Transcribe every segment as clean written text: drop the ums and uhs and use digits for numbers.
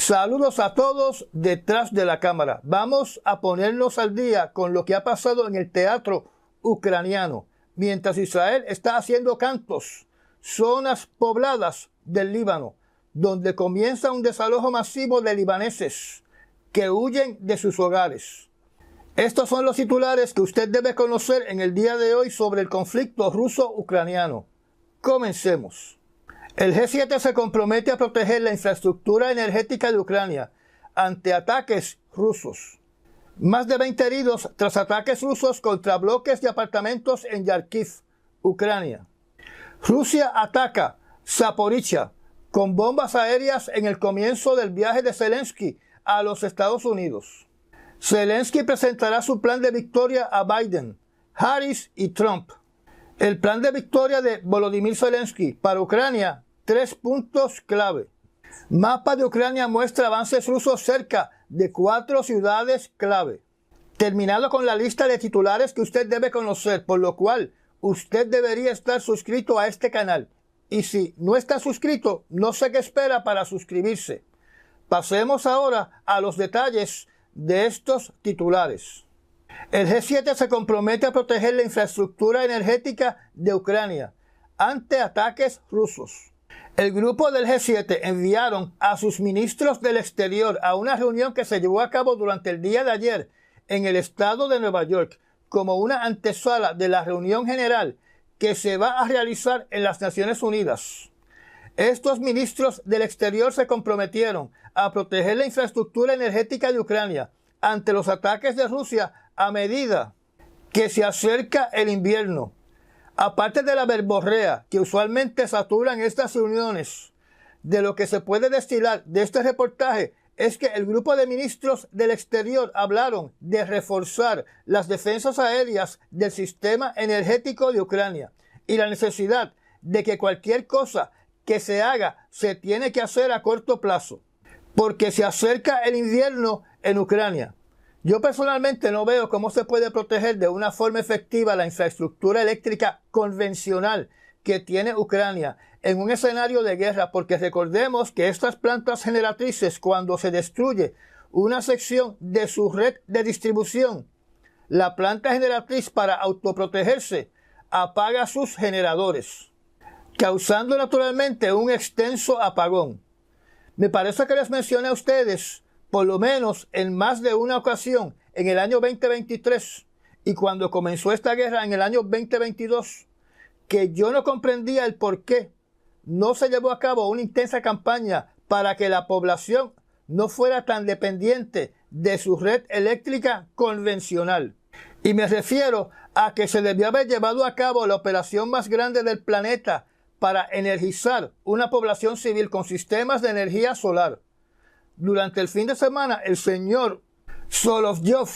Saludos a todos detrás de la cámara. Vamos a ponernos al día con lo que ha pasado en el teatro ucraniano, mientras Israel está haciendo cantos, zonas pobladas del Líbano, donde comienza un desalojo masivo de libaneses que huyen de sus hogares. Estos son los titulares que usted debe conocer en el día de hoy sobre el conflicto ruso-ucraniano. Comencemos. El G7 se compromete a proteger la infraestructura energética de Ucrania ante ataques rusos. Más de 20 heridos tras ataques rusos contra bloques de apartamentos en Yarkiv, Ucrania. Rusia ataca Zaporizhia con bombas aéreas en el comienzo del viaje de Zelensky a los Estados Unidos. Zelensky presentará su plan de victoria a Biden, Harris y Trump. El plan de victoria de Volodymyr Zelensky para Ucrania, 3 puntos clave. Mapa de Ucrania muestra avances rusos cerca de 4 ciudades clave. Terminado con la lista de titulares que usted debe conocer, por lo cual usted debería estar suscrito a este canal. Y si no está suscrito, no sé qué espera para suscribirse. Pasemos ahora a los detalles de estos titulares. El G7 se compromete a proteger la infraestructura energética de Ucrania ante ataques rusos. El grupo del G7 enviaron a sus ministros del exterior a una reunión que se llevó a cabo durante el día de ayer en el estado de Nueva York como una antesala de la reunión general que se va a realizar en las Naciones Unidas. Estos ministros del exterior se comprometieron a proteger la infraestructura energética de Ucrania ante los ataques de Rusia a medida que se acerca el invierno. Aparte de la verborrea que usualmente saturan estas reuniones, de lo que se puede destilar de este reportaje es que el grupo de ministros del exterior hablaron de reforzar las defensas aéreas del sistema energético de Ucrania y la necesidad de que cualquier cosa que se haga se tiene que hacer a corto plazo, porque se acerca el invierno en Ucrania. Yo personalmente no veo cómo se puede proteger de una forma efectiva la infraestructura eléctrica convencional que tiene Ucrania en un escenario de guerra, porque recordemos que estas plantas generatrices, cuando se destruye una sección de su red de distribución, la planta generatriz, para autoprotegerse, apaga sus generadores, causando naturalmente un extenso apagón. Me parece que les mencioné a ustedes, por lo menos en más de una ocasión, en el año 2023 y cuando comenzó esta guerra en el año 2022, que yo no comprendía el por qué no se llevó a cabo una intensa campaña para que la población no fuera tan dependiente de su red eléctrica convencional. Y me refiero a que se debió haber llevado a cabo la operación más grande del planeta para energizar una población civil con sistemas de energía solar. Durante el fin de semana, el señor Solovjov,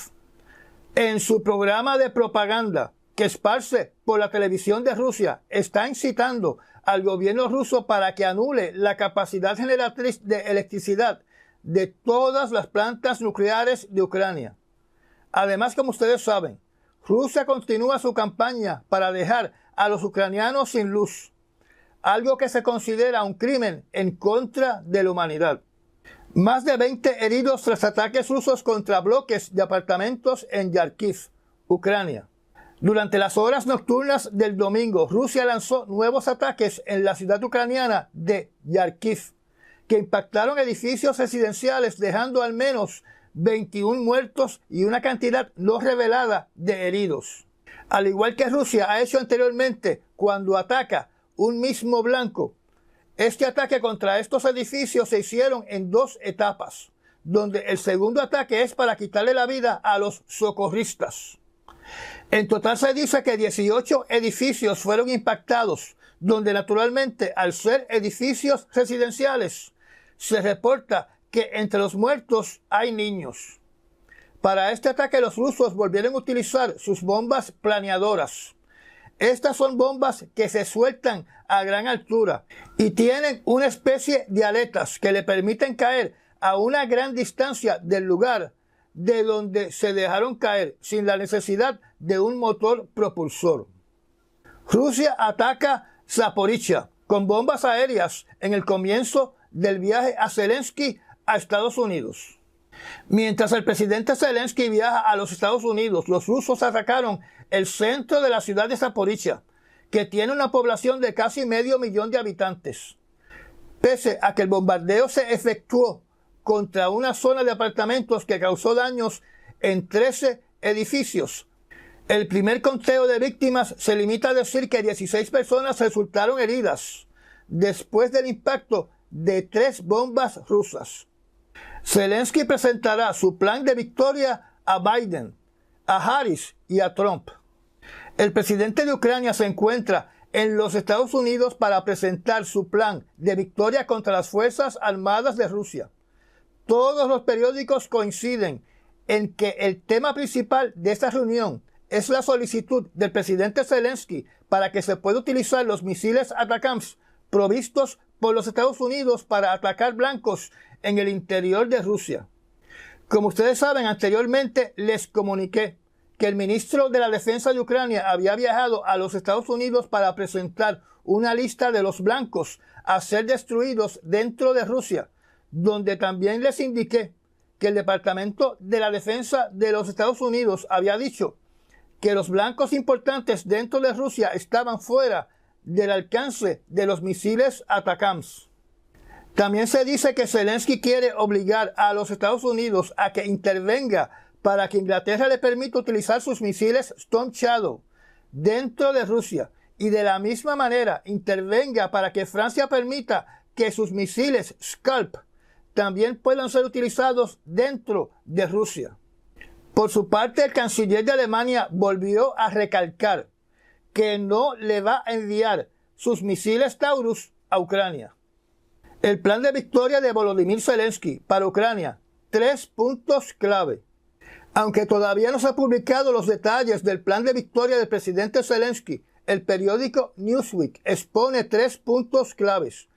en su programa de propaganda que esparce por la televisión de Rusia, está incitando al gobierno ruso para que anule la capacidad generatriz de electricidad de todas las plantas nucleares de Ucrania. Además, como ustedes saben, Rusia continúa su campaña para dejar a los ucranianos sin luz, algo que se considera un crimen en contra de la humanidad. Más de 20 heridos tras ataques rusos contra bloques de apartamentos en Yarkiv, Ucrania. Durante las horas nocturnas del domingo, Rusia lanzó nuevos ataques en la ciudad ucraniana de Yarkiv, que impactaron edificios residenciales, dejando al menos 21 muertos y una cantidad no revelada de heridos. Al igual que Rusia ha hecho anteriormente cuando ataca un mismo blanco, este ataque contra estos edificios se hicieron en 2 etapas, donde el segundo ataque es para quitarle la vida a los socorristas. En total se dice que 18 edificios fueron impactados, donde naturalmente, al ser edificios residenciales, se reporta que entre los muertos hay niños. Para este ataque los rusos volvieron a utilizar sus bombas planeadoras. Estas son bombas que se sueltan a gran altura y tienen una especie de aletas que le permiten caer a una gran distancia del lugar de donde se dejaron caer sin la necesidad de un motor propulsor. Rusia ataca Zaporizhia con bombas aéreas en el comienzo del viaje a Zelensky a Estados Unidos. Mientras el presidente Zelensky viaja a los Estados Unidos, los rusos atacaron el centro de la ciudad de Zaporizhia, que tiene una población de casi 500,000 de habitantes. Pese a que el bombardeo se efectuó contra una zona de apartamentos que causó daños en 13 edificios, el primer conteo de víctimas se limita a decir que 16 personas resultaron heridas después del impacto de 3 bombas rusas. Zelensky presentará su plan de victoria a Biden, a Harris y a Trump. El presidente de Ucrania se encuentra en los Estados Unidos para presentar su plan de victoria contra las Fuerzas Armadas de Rusia. Todos los periódicos coinciden en que el tema principal de esta reunión es la solicitud del presidente Zelensky para que se pueda utilizar los misiles ATACMS provistos por los Estados Unidos para atacar blancos en el interior de Rusia. Como ustedes saben, anteriormente les comuniqué que el ministro de la Defensa de Ucrania había viajado a los Estados Unidos para presentar una lista de los blancos a ser destruidos dentro de Rusia, donde también les indiqué que el Departamento de la Defensa de los Estados Unidos había dicho que los blancos importantes dentro de Rusia estaban fuera del alcance de los misiles ATACMS. También se dice que Zelensky quiere obligar a los Estados Unidos a que intervenga para que Inglaterra le permita utilizar sus misiles Storm Shadow dentro de Rusia y de la misma manera intervenga para que Francia permita que sus misiles Scalp también puedan ser utilizados dentro de Rusia. Por su parte, el canciller de Alemania volvió a recalcar que no le va a enviar sus misiles Taurus a Ucrania. El plan de victoria de Volodymyr Zelensky para Ucrania, 3 puntos clave. Aunque todavía no se han publicado los detalles del plan de victoria del presidente Zelensky, el periódico Newsweek expone 3 puntos claves.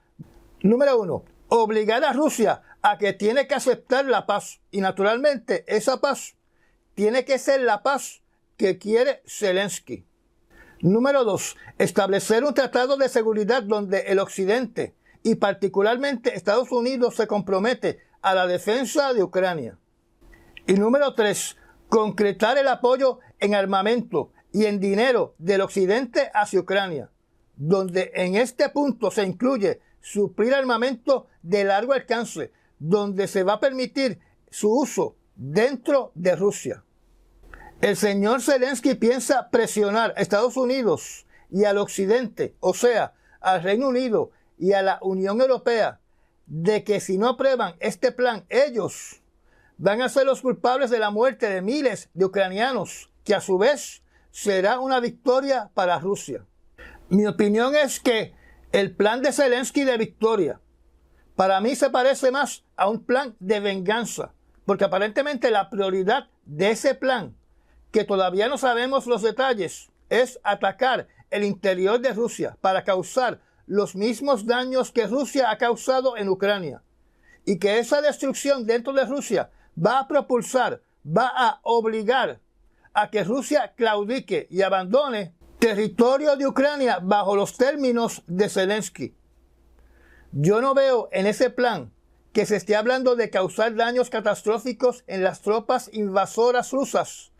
Número 1. Obligar a Rusia a que tiene que aceptar la paz. Y naturalmente esa paz tiene que ser la paz que quiere Zelensky. Número 2. Establecer un tratado de seguridad donde el Occidente y particularmente Estados Unidos se compromete a la defensa de Ucrania. Y número 3. Concretar el apoyo en armamento y en dinero del Occidente hacia Ucrania, donde en este punto se incluye suplir armamento de largo alcance, donde se va a permitir su uso dentro de Rusia. El señor Zelensky piensa presionar a Estados Unidos y al Occidente, o sea, al Reino Unido y a la Unión Europea, de que si no aprueban este plan, ellos van a ser los culpables de la muerte de miles de ucranianos, que a su vez será una victoria para Rusia. Mi opinión es que el plan de Zelensky de victoria, para mí se parece más a un plan de venganza, porque aparentemente la prioridad de ese plan, que todavía no sabemos los detalles, es atacar el interior de Rusia para causar los mismos daños que Rusia ha causado en Ucrania. Y que esa destrucción dentro de Rusia va a propulsar, va a obligar a que Rusia claudique y abandone territorio de Ucrania bajo los términos de Zelensky. Yo no veo en ese plan que se esté hablando de causar daños catastróficos en las tropas invasoras rusas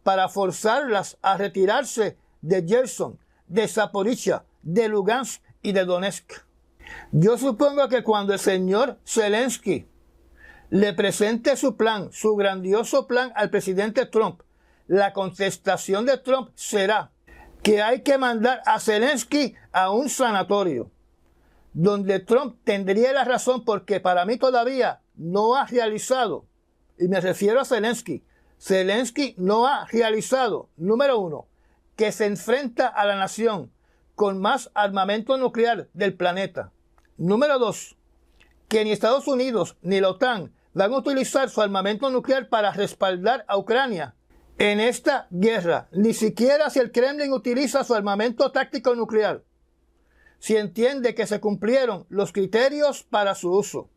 para forzarlas a retirarse de Gerson, de Zaporizhia, de Lugansk y de Donetsk. Yo supongo que cuando el señor Zelensky le presente su plan, su grandioso plan al presidente Trump, la contestación de Trump será que hay que mandar a Zelensky a un sanatorio, donde Trump tendría la razón porque para mí todavía no ha realizado, y me refiero a Zelensky, Zelensky no ha realizado, número 1, que se enfrenta a la nación con más armamento nuclear del planeta. Número 2, que ni Estados Unidos ni la OTAN van a utilizar su armamento nuclear para respaldar a Ucrania en esta guerra, ni siquiera si el Kremlin utiliza su armamento táctico nuclear, si entiende que se cumplieron los criterios para su uso.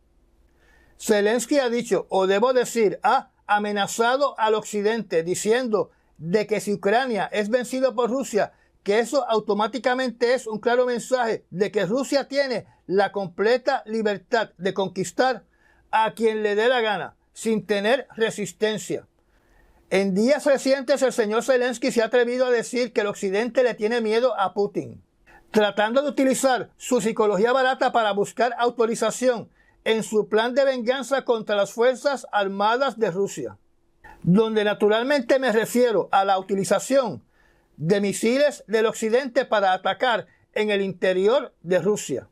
Zelensky ha dicho, o debo decir, ha amenazado al Occidente diciendo de que si Ucrania es vencido por Rusia, que eso automáticamente es un claro mensaje de que Rusia tiene la completa libertad de conquistar a quien le dé la gana, sin tener resistencia. En días recientes el señor Zelensky se ha atrevido a decir que el occidente le tiene miedo a Putin, tratando de utilizar su psicología barata para buscar autorización en su plan de venganza contra las Fuerzas Armadas de Rusia, donde naturalmente me refiero a la utilización de misiles del occidente para atacar en el interior de Rusia.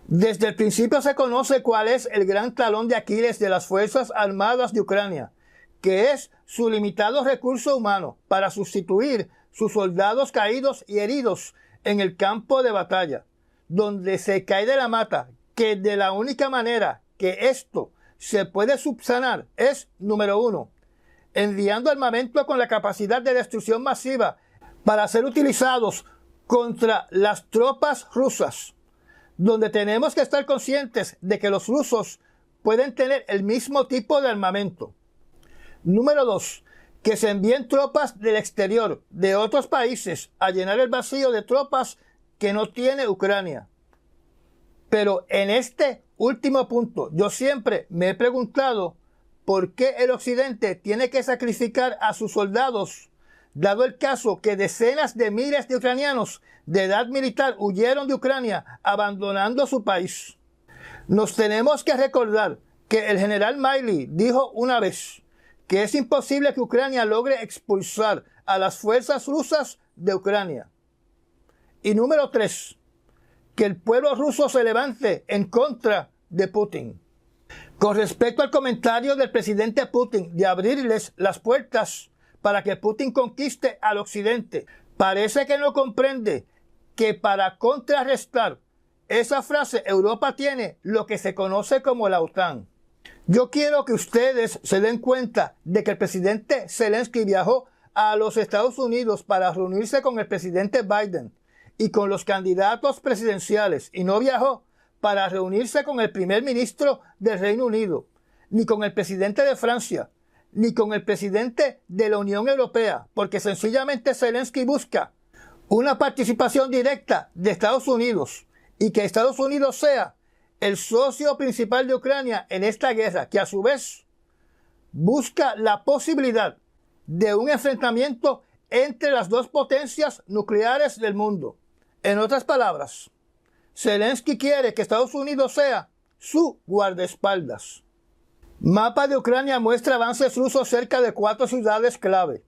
Desde el principio se conoce cuál es el gran talón de Aquiles de las Fuerzas Armadas de Ucrania, que es su limitado recurso humano para sustituir sus soldados caídos y heridos en el campo de batalla, donde se cae de la mata, que de la única manera que esto se puede subsanar es, número 1, enviando armamento con la capacidad de destrucción masiva para ser utilizados contra las tropas rusas, donde tenemos que estar conscientes de que los rusos pueden tener el mismo tipo de armamento. Número 2, que se envíen tropas del exterior, de otros países, a llenar el vacío de tropas que no tiene Ucrania. Pero en este último punto, yo siempre me he preguntado por qué el occidente tiene que sacrificar a sus soldados, dado el caso que decenas de miles de ucranianos de edad militar huyeron de Ucrania, abandonando su país. Nos tenemos que recordar que el general Milley dijo una vez que es imposible que Ucrania logre expulsar a las fuerzas rusas de Ucrania. Y número 3, que el pueblo ruso se levante en contra de Putin. Con respecto al comentario del presidente Putin de abrirles las puertas para que Putin conquiste al occidente, parece que no comprende que para contrarrestar esa frase Europa tiene lo que se conoce como la OTAN. Yo quiero que ustedes se den cuenta de que el presidente Zelensky viajó a los Estados Unidos para reunirse con el presidente Biden y con los candidatos presidenciales, y no viajó para reunirse con el primer ministro del Reino Unido, ni con el presidente de Francia, ni con el presidente de la Unión Europea, porque sencillamente Zelensky busca una participación directa de Estados Unidos y que Estados Unidos sea el socio principal de Ucrania en esta guerra, que a su vez busca la posibilidad de un enfrentamiento entre las dos potencias nucleares del mundo. En otras palabras, Zelensky quiere que Estados Unidos sea su guardaespaldas. Mapa de Ucrania muestra avances rusos cerca de 4 ciudades clave.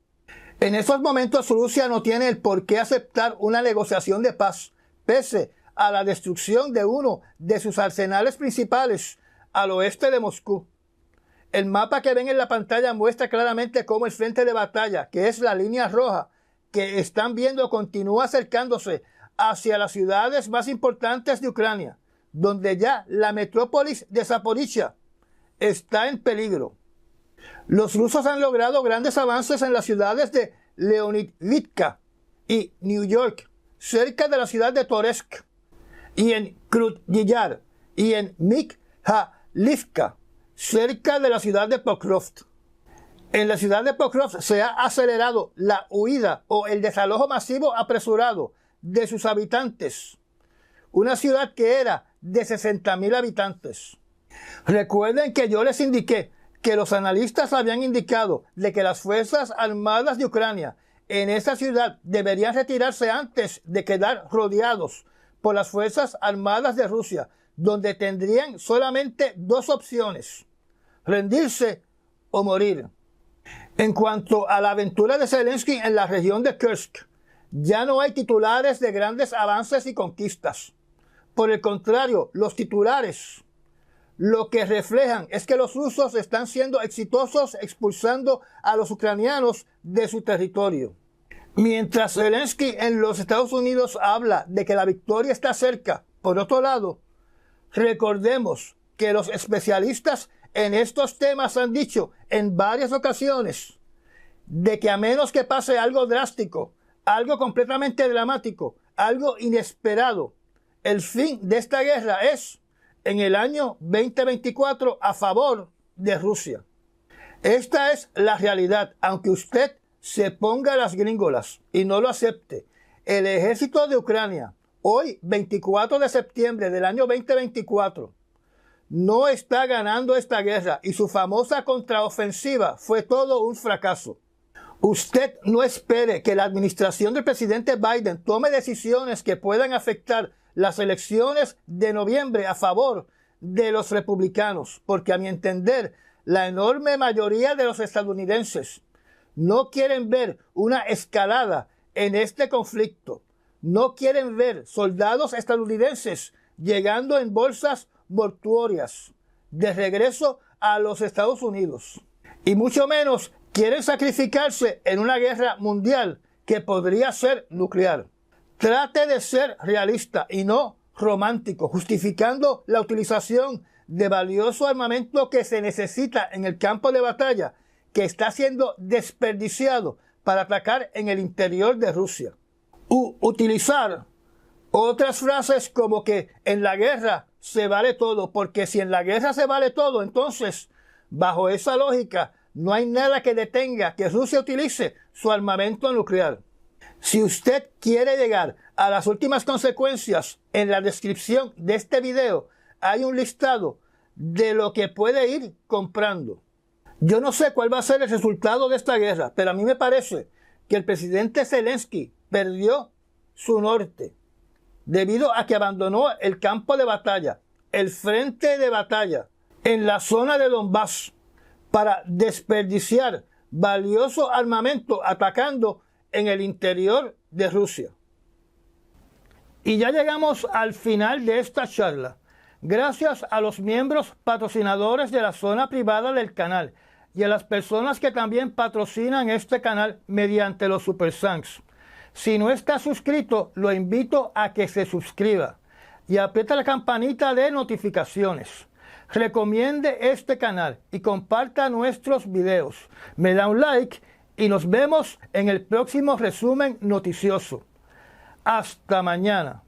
En estos momentos Rusia no tiene el por qué aceptar una negociación de paz, pese a la destrucción de uno de sus arsenales principales al oeste de Moscú. El mapa que ven en la pantalla muestra claramente cómo el frente de batalla, que es la línea roja que están viendo, continúa acercándose hacia las ciudades más importantes de Ucrania, donde ya la metrópolis de Zaporizhia está en peligro. Los rusos han logrado grandes avances en las ciudades de Leonidivka y New York, cerca de la ciudad de Toretsk, y en Kryvyi y en Mikhailivka, cerca de la ciudad de Pokrovsk. En la ciudad de Pokrovsk se ha acelerado la huida o el desalojo masivo apresurado de sus habitantes, una ciudad que era de 60,000 habitantes. Recuerden que yo les indiqué que los analistas habían indicado de que las Fuerzas Armadas de Ucrania en esa ciudad deberían retirarse antes de quedar rodeados por las Fuerzas Armadas de Rusia, donde tendrían solamente 2 opciones: rendirse o morir. En cuanto a la aventura de Zelensky en la región de Kursk, ya no hay titulares de grandes avances y conquistas. Por el contrario, los titulares lo que reflejan es que los rusos están siendo exitosos expulsando a los ucranianos de su territorio. Mientras Zelensky en los Estados Unidos habla de que la victoria está cerca, por otro lado, recordemos que los especialistas en estos temas han dicho en varias ocasiones de que a menos que pase algo drástico, algo completamente dramático, algo inesperado, el fin de esta guerra es en el año 2024 a favor de Rusia. Esta es la realidad, aunque usted se ponga las gringolas y no lo acepte. El ejército de Ucrania, hoy 24 de septiembre del año 2024, no está ganando esta guerra y su famosa contraofensiva fue todo un fracaso. Usted no espere que la administración del presidente Biden tome decisiones que puedan afectar las elecciones de noviembre a favor de los republicanos, porque a mi entender, la enorme mayoría de los estadounidenses no quieren ver una escalada en este conflicto. No quieren ver soldados estadounidenses llegando en bolsas mortuorias de regreso a los Estados Unidos. Y mucho menos quieren sacrificarse en una guerra mundial que podría ser nuclear. Trate de ser realista y no romántico, justificando la utilización de valioso armamento que se necesita en el campo de batalla, que está siendo desperdiciado para atacar en el interior de Rusia. Utilizar otras frases como que en la guerra se vale todo, porque si en la guerra se vale todo, entonces, bajo esa lógica, no hay nada que detenga que Rusia utilice su armamento nuclear. Si usted quiere llegar a las últimas consecuencias, en la descripción de este video hay un listado de lo que puede ir comprando. Yo no sé cuál va a ser el resultado de esta guerra, pero a mí me parece que el presidente Zelensky perdió su norte debido a que abandonó el campo de batalla, el frente de batalla en la zona de Donbass para desperdiciar valioso armamento atacando en el interior de Rusia. Y ya llegamos al final de esta charla. Gracias a los miembros patrocinadores de la zona privada del canal y a las personas que también patrocinan este canal mediante los Super Thanks. Si no está suscrito, lo invito a que se suscriba y apriete la campanita de notificaciones. Recomiende este canal y comparta nuestros videos. Me da un like y nos vemos en el próximo resumen noticioso. Hasta mañana.